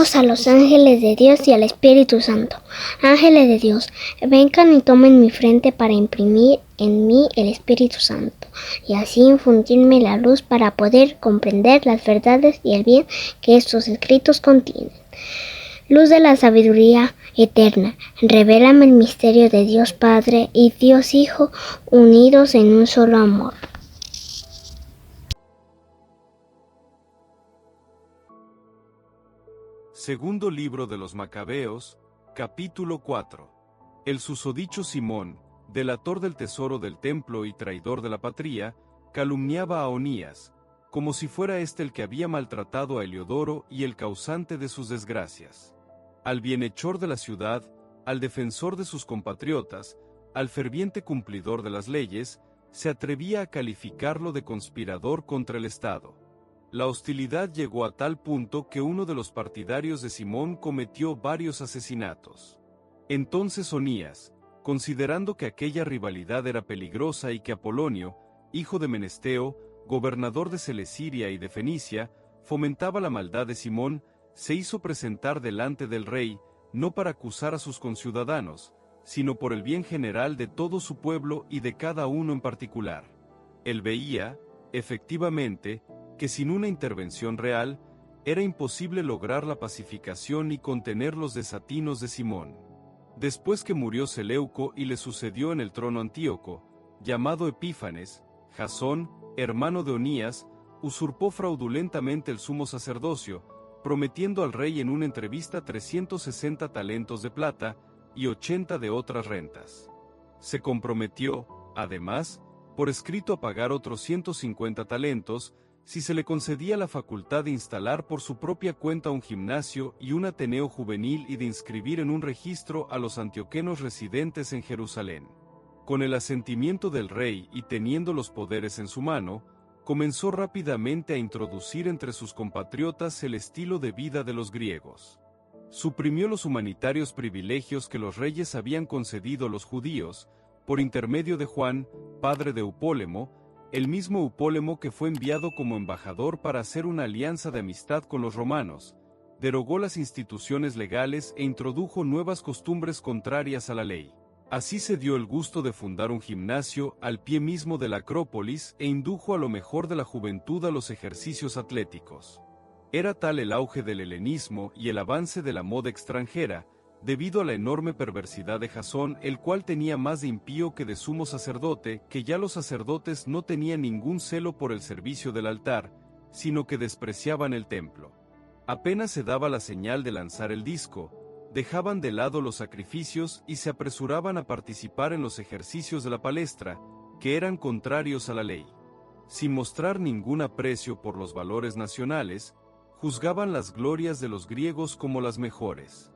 Llamemos a los ángeles de Dios y al Espíritu Santo. Ángeles de Dios, vengan y tomen mi frente para imprimir en mí el Espíritu Santo, y así infundirme la luz para poder comprender las verdades y el bien que estos escritos contienen. Luz de la sabiduría eterna, revélame el misterio de Dios Padre y Dios Hijo, unidos en un solo amor. Segundo libro de los Macabeos, capítulo 4. El susodicho Simón, delator del tesoro del templo y traidor de la patria, calumniaba a Onías, como si fuera éste el que había maltratado a Heliodoro y el causante de sus desgracias. Al bienhechor de la ciudad, al defensor de sus compatriotas, al ferviente cumplidor de las leyes, se atrevía a calificarlo de conspirador contra el Estado. La hostilidad llegó a tal punto que uno de los partidarios de Simón cometió varios asesinatos. Entonces Onías, considerando que aquella rivalidad era peligrosa y que Apolonio, hijo de Menesteo, gobernador de Celesiria y de Fenicia, fomentaba la maldad de Simón, se hizo presentar delante del rey, no para acusar a sus conciudadanos, sino por el bien general de todo su pueblo y de cada uno en particular. Él veía, efectivamente, que sin una intervención real, era imposible lograr la pacificación y contener los desatinos de Simón. Después que murió Seleuco y le sucedió en el trono Antíoco, llamado Epífanes, Jasón, hermano de Onías, usurpó fraudulentamente el sumo sacerdocio, prometiendo al rey en una entrevista 360 talentos de plata y 80 de otras rentas. Se comprometió, además, por escrito a pagar otros 150 talentos, si se le concedía la facultad de instalar por su propia cuenta un gimnasio y un ateneo juvenil y de inscribir en un registro a los antioquenos residentes en Jerusalén. Con el asentimiento del rey y teniendo los poderes en su mano, comenzó rápidamente a introducir entre sus compatriotas el estilo de vida de los griegos. Suprimió los humanitarios privilegios que los reyes habían concedido a los judíos, por intermedio de Juan, padre de Eupólemo, el mismo Eupólemo que fue enviado como embajador para hacer una alianza de amistad con los romanos, derogó las instituciones legales e introdujo nuevas costumbres contrarias a la ley. Así se dio el gusto de fundar un gimnasio al pie mismo de la Acrópolis e indujo a lo mejor de la juventud a los ejercicios atléticos. Era tal el auge del helenismo y el avance de la moda extranjera, debido a la enorme perversidad de Jasón, el cual tenía más de impío que de sumo sacerdote, que ya los sacerdotes no tenían ningún celo por el servicio del altar, sino que despreciaban el templo. Apenas se daba la señal de lanzar el disco, dejaban de lado los sacrificios y se apresuraban a participar en los ejercicios de la palestra, que eran contrarios a la ley. Sin mostrar ningún aprecio por los valores nacionales, juzgaban las glorias de los griegos como las mejores.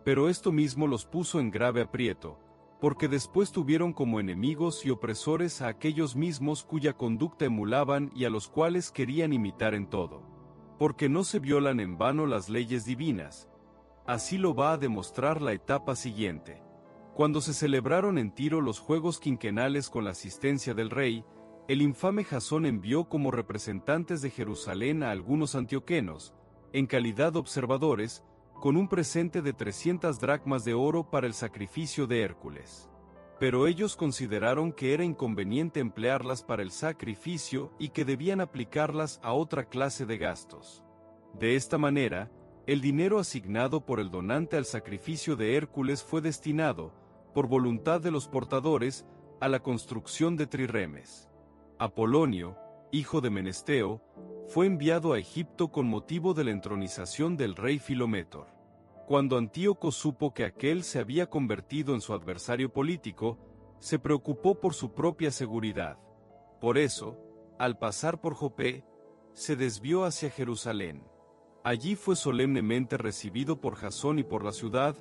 Pero esto mismo los puso en grave aprieto, porque después tuvieron como enemigos y opresores a aquellos mismos cuya conducta emulaban y a los cuales querían imitar en todo. Porque no se violan en vano las leyes divinas. Así lo va a demostrar la etapa siguiente. Cuando se celebraron en Tiro los Juegos Quinquenales con la asistencia del rey, el infame Jasón envió como representantes de Jerusalén a algunos antioquenos, en calidad de observadores, con un presente de 300 dracmas de oro para el sacrificio de Hércules. Pero ellos consideraron que era inconveniente emplearlas para el sacrificio y que debían aplicarlas a otra clase de gastos. De esta manera, el dinero asignado por el donante al sacrificio de Hércules fue destinado, por voluntad de los portadores, a la construcción de trirremes. Apolonio, hijo de Menesteo, fue enviado a Egipto con motivo de la entronización del rey Filométor. Cuando Antíoco supo que aquél se había convertido en su adversario político, se preocupó por su propia seguridad. Por eso, al pasar por Jope, se desvió hacia Jerusalén. Allí fue solemnemente recibido por Jasón y por la ciudad,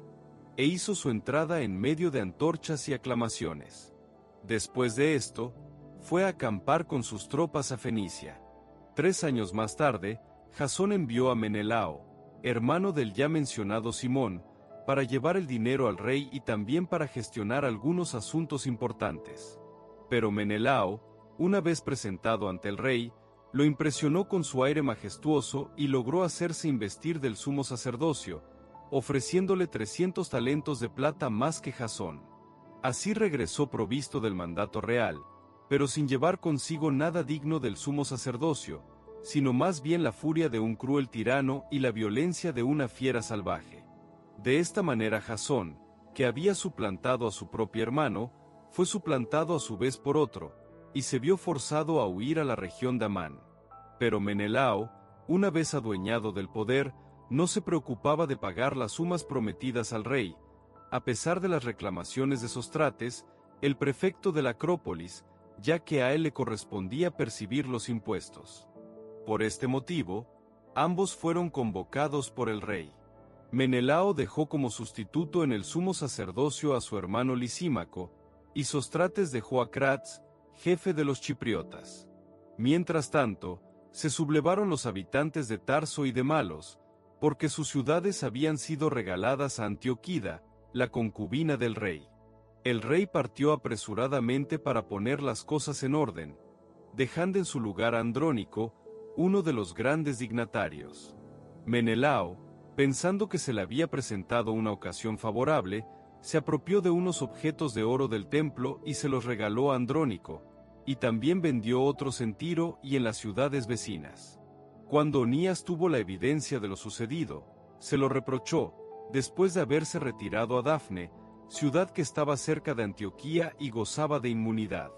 e hizo su entrada en medio de antorchas y aclamaciones. Después de esto, fue a acampar con sus tropas a Fenicia. 3 años más tarde, Jasón envió a Menelao, hermano del ya mencionado Simón, para llevar el dinero al rey y también para gestionar algunos asuntos importantes. Pero Menelao, una vez presentado ante el rey, Lo impresionó con su aire majestuoso y logró hacerse investir del sumo sacerdocio, ofreciéndole 300 talentos de plata más que Jasón. Así regresó provisto del mandato real, pero sin llevar consigo nada digno del sumo sacerdocio, sino más bien la furia de un cruel tirano y la violencia de una fiera salvaje. De esta manera Jasón, que había suplantado a su propio hermano, fue suplantado a su vez por otro, y se vio forzado a huir a la región de Amán. Pero Menelao, una vez adueñado del poder, no se preocupaba de pagar las sumas prometidas al rey. A pesar de las reclamaciones de Sostrates, el prefecto de la Acrópolis, ya que a él le correspondía percibir los impuestos. Por este motivo, ambos fueron convocados por el rey. Menelao dejó como sustituto en el sumo sacerdocio a su hermano Lisímaco, y Sostrates dejó a Cratz, jefe de los chipriotas. Mientras tanto, se sublevaron los habitantes de Tarso y de Malos, porque sus ciudades habían sido regaladas a Antioquida, la concubina del rey. El rey partió apresuradamente para poner las cosas en orden, dejando en su lugar a Andrónico, uno de los grandes dignatarios. Menelao, pensando que se le había presentado una ocasión favorable, se apropió de unos objetos de oro del templo y se los regaló a Andrónico, y también vendió otros en Tiro y en las ciudades vecinas. Cuando Onías tuvo la evidencia de lo sucedido, se lo reprochó, después de haberse retirado a Dafne, ciudad que estaba cerca de Antioquía y gozaba de inmunidad.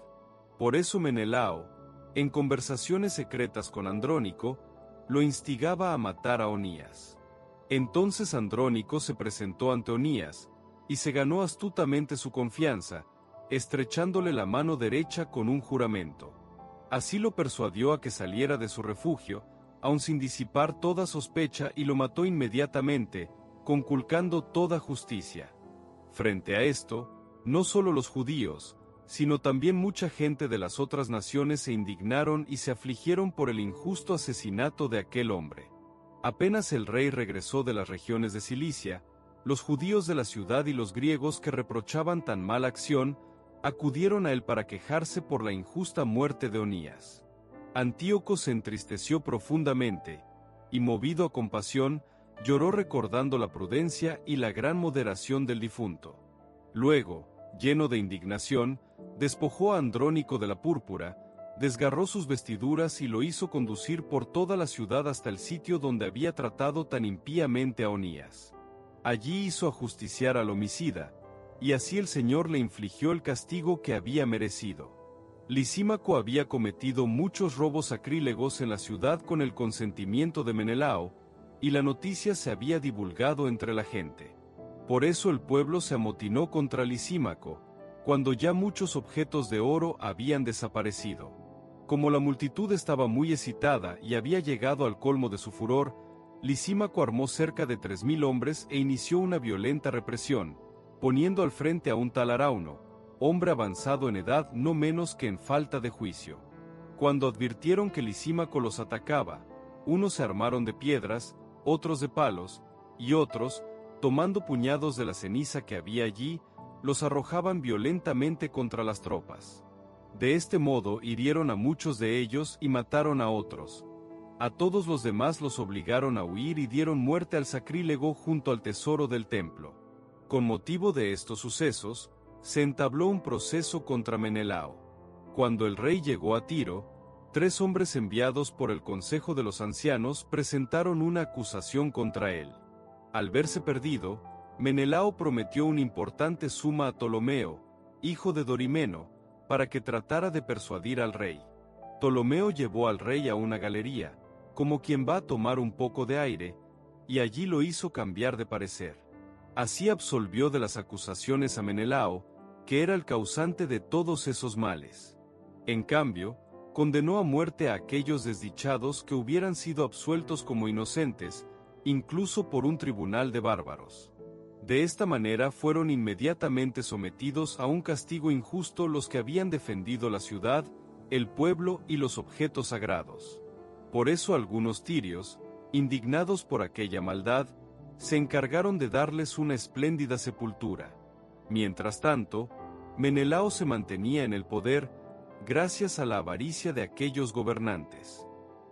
Por eso Menelao, en conversaciones secretas con Andrónico, lo instigaba a matar a Onías. Entonces Andrónico se presentó ante Onías, y se ganó astutamente su confianza, estrechándole la mano derecha con un juramento. Así lo persuadió a que saliera de su refugio, aun sin disipar toda sospecha, y lo mató inmediatamente, conculcando toda justicia. Frente a esto, no solo los judíos, sino también mucha gente de las otras naciones se indignaron y se afligieron por el injusto asesinato de aquel hombre. Apenas el rey regresó de las regiones de Cilicia, los judíos de la ciudad y los griegos que reprochaban tan mala acción, acudieron a él para quejarse por la injusta muerte de Onías. Antíoco se entristeció profundamente, y movido a compasión, lloró recordando la prudencia y la gran moderación del difunto. Luego, lleno de indignación, despojó a Andrónico de la púrpura, desgarró sus vestiduras y lo hizo conducir por toda la ciudad hasta el sitio donde había tratado tan impíamente a Onías. Allí hizo ajusticiar al homicida, y así el Señor le infligió el castigo que había merecido. Lisímaco había cometido muchos robos sacrílegos en la ciudad con el consentimiento de Menelao, y la noticia se había divulgado entre la gente. Por eso el pueblo se amotinó contra Lisímaco, cuando ya muchos objetos de oro habían desaparecido. Como la multitud estaba muy excitada y había llegado al colmo de su furor, Lisímaco armó cerca de 3000 hombres e inició una violenta represión, poniendo al frente a un tal Arauno, hombre avanzado en edad no menos que en falta de juicio. Cuando advirtieron que Lisímaco los atacaba, unos se armaron de piedras, otros de palos, y otros, tomando puñados de la ceniza que había allí, los arrojaban violentamente contra las tropas. De este modo hirieron a muchos de ellos y mataron a otros. A todos los demás los obligaron a huir y dieron muerte al sacrílego junto al tesoro del templo. Con motivo de estos sucesos, se entabló un proceso contra Menelao. Cuando el rey llegó a Tiro, 3 hombres enviados por el consejo de los ancianos presentaron una acusación contra él. Al verse perdido, Menelao prometió una importante suma a Ptolomeo, hijo de Dorimeno, para que tratara de persuadir al rey. Ptolomeo llevó al rey a una galería, como quien va a tomar un poco de aire, y allí lo hizo cambiar de parecer. Así absolvió de las acusaciones a Menelao, que era el causante de todos esos males. En cambio, condenó a muerte a aquellos desdichados que hubieran sido absueltos como inocentes, incluso por un tribunal de bárbaros. De esta manera fueron inmediatamente sometidos a un castigo injusto los que habían defendido la ciudad, el pueblo y los objetos sagrados. Por eso algunos tirios, indignados por aquella maldad, se encargaron de darles una espléndida sepultura. Mientras tanto, Menelao se mantenía en el poder, gracias a la avaricia de aquellos gobernantes.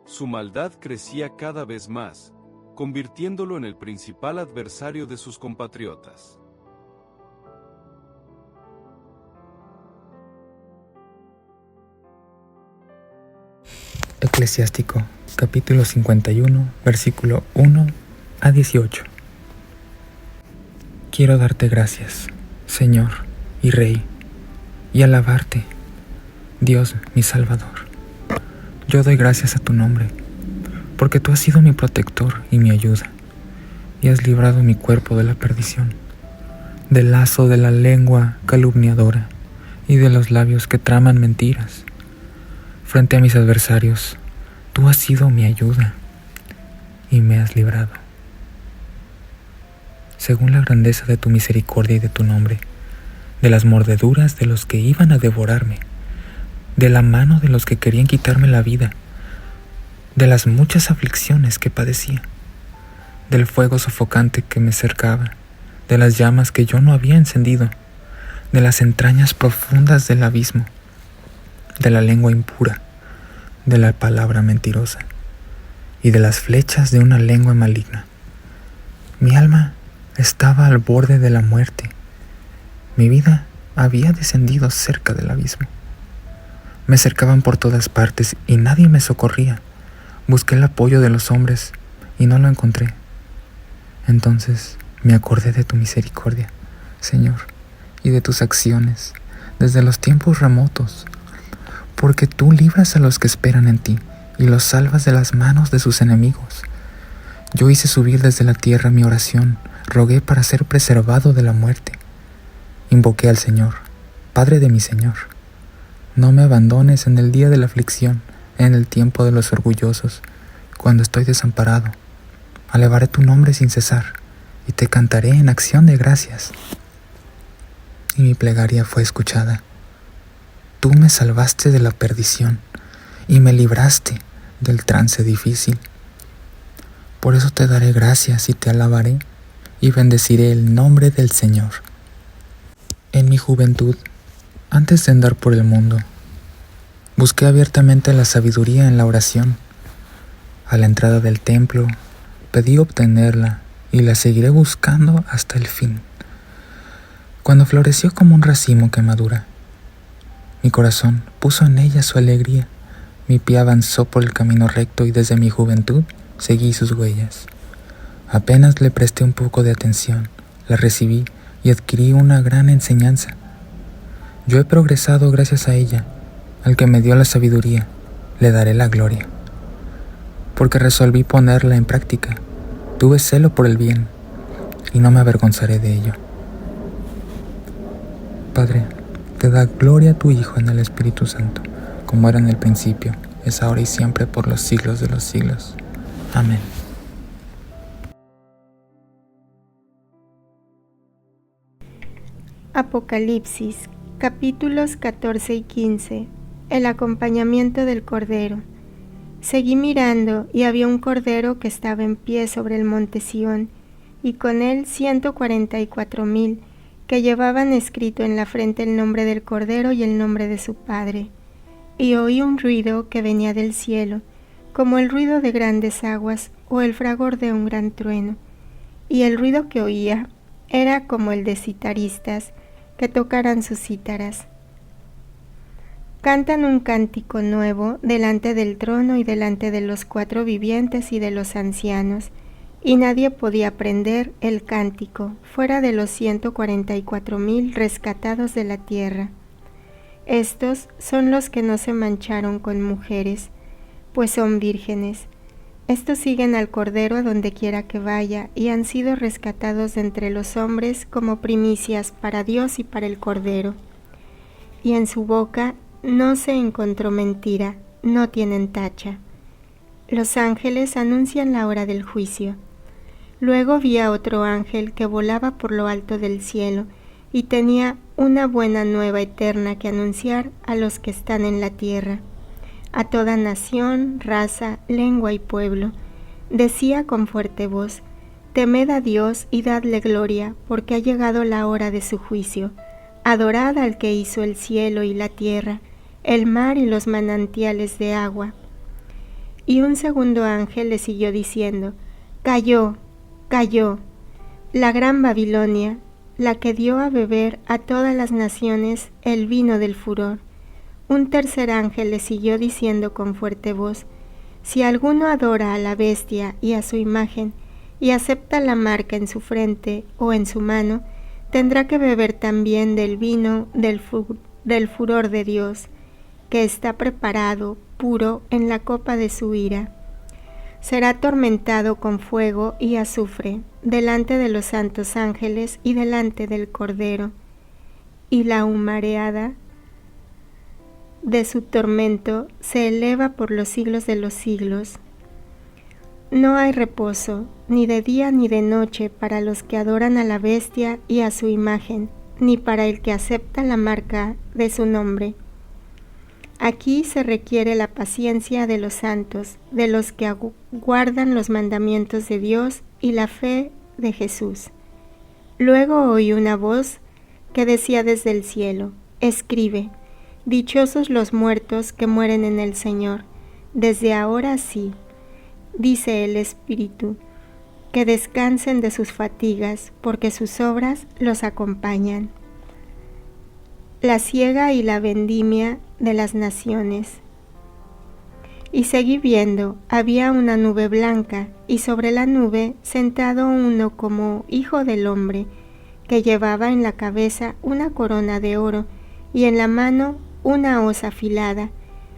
su maldad crecía cada vez más, convirtiéndolo en el principal adversario de sus compatriotas. Eclesiástico, capítulo 51, versículo 1 a 18. Quiero darte gracias, Señor y Rey, y alabarte, Dios mi Salvador. Yo doy gracias a tu nombre, porque tú has sido mi protector y mi ayuda, y has librado mi cuerpo de la perdición, del lazo de la lengua calumniadora y de los labios que traman mentiras. Frente a mis adversarios, tú has sido mi ayuda y me has librado. Según la grandeza de tu misericordia y de tu nombre, de las mordeduras de los que iban a devorarme, de la mano de los que querían quitarme la vida, de las muchas aflicciones que padecía, del fuego sofocante que me cercaba, de las llamas que yo no había encendido, de las entrañas profundas del abismo, de la lengua impura, de la palabra mentirosa y de las flechas de una lengua maligna. Mi alma estaba al borde de la muerte. Mi vida había descendido cerca del abismo. Me cercaban por todas partes y nadie me socorría. Busqué el apoyo de los hombres y no lo encontré. Entonces me acordé de tu misericordia, Señor, y de tus acciones desde los tiempos remotos, porque tú libras a los que esperan en ti y los salvas de las manos de sus enemigos. Yo hice subir desde la tierra mi oración, rogué para ser preservado de la muerte. Invoqué al Señor, Padre de mi Señor. No me abandones en el día de la aflicción, en el tiempo de los orgullosos, cuando estoy desamparado. Alabaré tu nombre sin cesar y te cantaré en acción de gracias. Y mi plegaria fue escuchada. Tú me salvaste de la perdición y me libraste del trance difícil. Por eso te daré gracias y te alabaré y bendeciré el nombre del Señor. En mi juventud, antes de andar por el mundo, busqué abiertamente la sabiduría en la oración. A la entrada del templo, pedí obtenerla y la seguiré buscando hasta el fin. Cuando floreció como un racimo que madura, mi corazón puso en ella su alegría. Mi pie avanzó por el camino recto y desde mi juventud seguí sus huellas. Apenas le presté un poco de atención, la recibí y adquirí una gran enseñanza. Yo he progresado gracias a ella. Al que me dio la sabiduría, le daré la gloria. Porque resolví ponerla en práctica. Tuve celo por el bien y no me avergonzaré de ello. Padre, te da gloria a tu Hijo en el Espíritu Santo, como era en el principio, es ahora y siempre, por los siglos de los siglos. Amén. Apocalipsis, capítulos 14 y 15. El acompañamiento del Cordero. Seguí mirando, y había un Cordero que estaba en pie sobre el monte Sión, y con él 144,000, que llevaban escrito en la frente el nombre del Cordero y el nombre de su Padre. Y oí un ruido que venía del cielo, como el ruido de grandes aguas o el fragor de un gran trueno. Y el ruido que oía era como el de citaristas que tocaran sus cítaras. Cantan un cántico nuevo delante del trono y delante de los 4 vivientes y de los ancianos, y nadie podía aprender el cántico fuera de los 144,000 rescatados de la tierra. Estos son los que no se mancharon con mujeres, pues son vírgenes. Estos siguen al Cordero a donde quiera que vaya, y han sido rescatados de entre los hombres como primicias para Dios y para el Cordero. Y en su boca no se encontró mentira, no tienen tacha. Los ángeles anuncian la hora del juicio. Luego vi a otro ángel que volaba por lo alto del cielo, y tenía una buena nueva eterna que anunciar a los que están en la tierra, a toda nación, raza, lengua y pueblo. Decía con fuerte voz: temed a Dios y dadle gloria, porque ha llegado la hora de su juicio. Adorad al que hizo el cielo y la tierra, el mar y los manantiales de agua. y un segundo ángel le siguió diciendo: Cayó, cayó, la gran Babilonia, la que dio a beber a todas las naciones el vino del furor. Un tercer ángel le siguió diciendo con fuerte voz: Si alguno adora a la bestia y a su imagen, y acepta la marca en su frente o en su mano, tendrá que beber también del vino del furor de Dios, que está preparado, puro, en la copa de su ira. Será atormentado con fuego y azufre, delante de los santos ángeles y delante del Cordero, y la humareada de su tormento se eleva por los siglos de los siglos. No hay reposo, ni de día ni de noche, para los que adoran a la bestia y a su imagen, ni para el que acepta la marca de su nombre. Aquí se requiere la paciencia de los santos, de los que guardan los mandamientos de Dios y la fe de Jesús. Luego oí una voz que decía desde el cielo: Escribe, dichosos los muertos que mueren en el Señor, desde ahora sí, dice el Espíritu, que descansen de sus fatigas, porque sus obras los acompañan. La siega y la vendimia de las naciones. Y seguí viendo, había una nube blanca, y sobre la nube sentado uno como hijo del hombre, que llevaba en la cabeza una corona de oro, y en la mano una hoz afilada.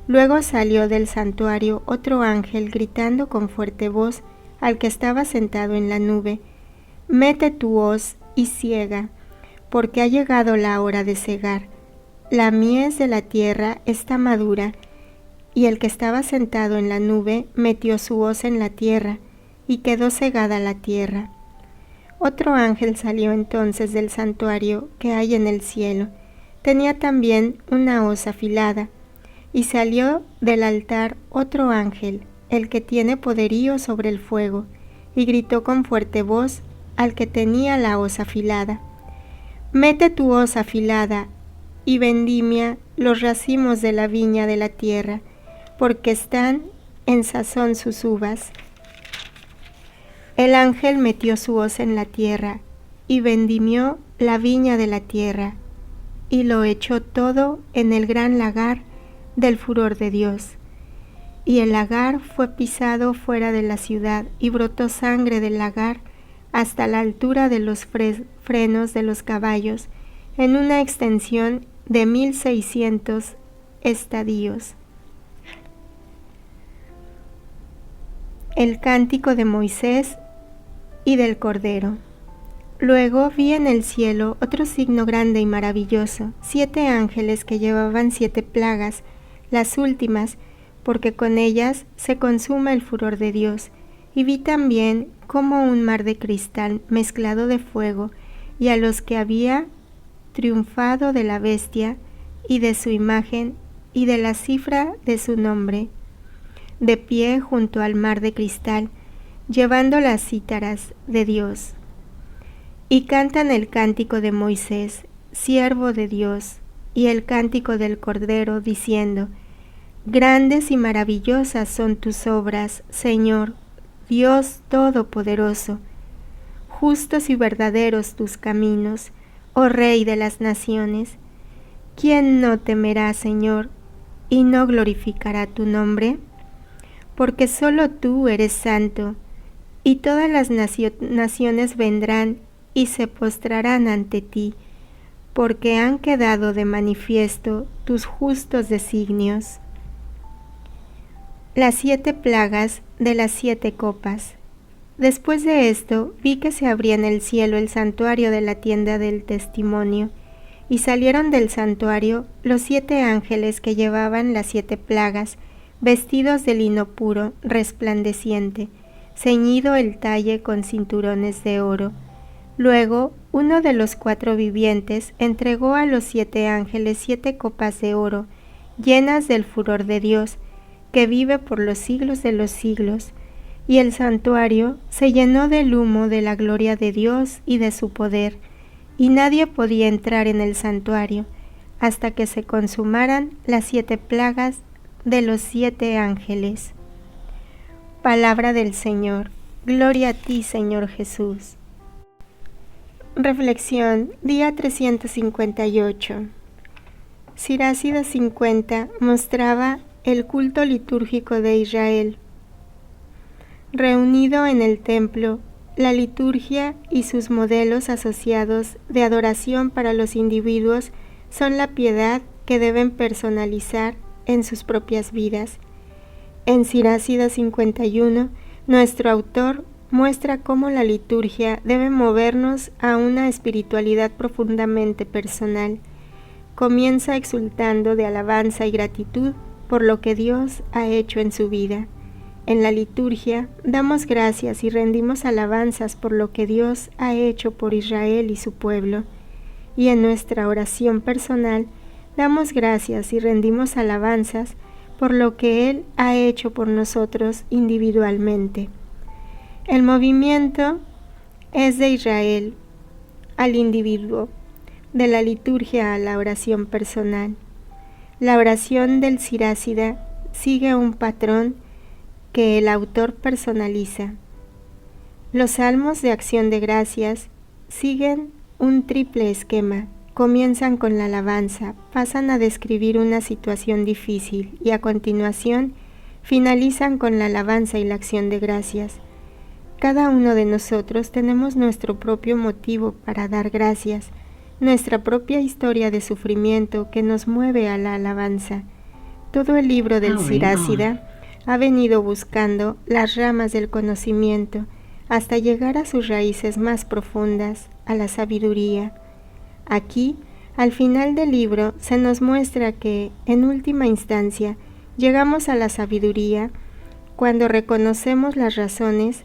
Luego salió del santuario otro ángel gritando con fuerte voz al que estaba sentado en la nube: Mete tu hoz y siega, porque ha llegado la hora de segar. La mies de la tierra está madura. Y el que estaba sentado en la nube metió su hoz en la tierra, y quedó segada la tierra. Otro ángel salió entonces del santuario que hay en el cielo. Tenía también una hoz afilada. Y salió del altar otro ángel, el que tiene poderío sobre el fuego, y gritó con fuerte voz al que tenía la hoz afilada: Mete tu hoz afilada y vendimia los racimos de la viña de la tierra, porque están en sazón sus uvas. El ángel metió su hoz en la tierra y vendimió la viña de la tierra, y lo echó todo en el gran lagar del furor de Dios. Y el lagar fue pisado fuera de la ciudad, y brotó sangre del lagar hasta la altura de los frenos de los caballos, en una extensión de 1600 estadios. El cántico de Moisés y del Cordero. Luego vi en el cielo otro signo grande y maravilloso, 7 ángeles que llevaban 7 plagas, las últimas, porque con ellas se consuma el furor de Dios. Y vi también como un mar de cristal mezclado de fuego, y a los que había triunfado de la bestia y de su imagen y de la cifra de su nombre, de pie junto al mar de cristal, llevando las cítaras de Dios. Y cantan el cántico de Moisés, siervo de Dios, y el cántico del Cordero, diciendo: Grandes y maravillosas son tus obras, Señor, Dios Todopoderoso. Justos y verdaderos tus caminos, oh Rey de las naciones. ¿Quién no temerá, Señor, y no glorificará tu nombre? Porque solo tú eres santo, y todas las naciones vendrán y se postrarán ante ti, porque han quedado de manifiesto tus justos designios. Las 7 plagas de las 7 copas. Después de esto, vi que se abría en el cielo el santuario de la tienda del testimonio, y salieron del santuario los 7 ángeles que llevaban las 7 plagas, vestidos de lino puro, resplandeciente, ceñido el talle con cinturones de oro. Luego, uno de los 4 vivientes entregó a los 7 ángeles 7 copas de oro, llenas del furor de Dios, que vive por los siglos de los siglos, y el santuario se llenó del humo de la gloria de Dios y de su poder, y nadie podía entrar en el santuario hasta que se consumaran las 7 plagas de los 7 ángeles. Palabra del Señor. Gloria a ti, Señor Jesús. Reflexión, día 358. Sirásida 50 mostraba el culto litúrgico de Israel. Reunido en el templo, la liturgia y sus modelos asociados de adoración para los individuos son la piedad que deben personalizar en sus propias vidas. En Sirásida 51, nuestro autor muestra cómo la liturgia debe movernos a una espiritualidad profundamente personal. Comienza exultando de alabanza y gratitud por lo que Dios ha hecho en su vida. En la liturgia damos gracias y rendimos alabanzas por lo que Dios ha hecho por Israel y su pueblo. Y en nuestra oración personal damos gracias y rendimos alabanzas por lo que Él ha hecho por nosotros individualmente. El movimiento es de Israel al individuo, de la liturgia a la oración personal. La oración del Sirásida sigue un patrón que el autor personaliza. Los salmos de acción de gracias siguen un triple esquema. Comienzan con la alabanza, pasan a describir una situación difícil y a continuación finalizan con la alabanza y la acción de gracias. Cada uno de nosotros tenemos nuestro propio motivo para dar gracias, nuestra propia historia de sufrimiento que nos mueve a la alabanza. Todo el libro del Sirásida ha venido buscando las ramas del conocimiento hasta llegar a sus raíces más profundas, a la sabiduría. Aquí, al final del libro, se nos muestra que, en última instancia, llegamos a la sabiduría cuando reconocemos las razones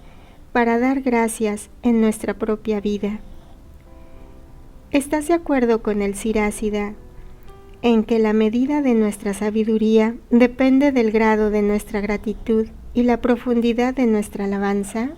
para dar gracias en nuestra propia vida. ¿Estás de acuerdo con el Sirásida en que la medida de nuestra sabiduría depende del grado de nuestra gratitud y la profundidad de nuestra alabanza?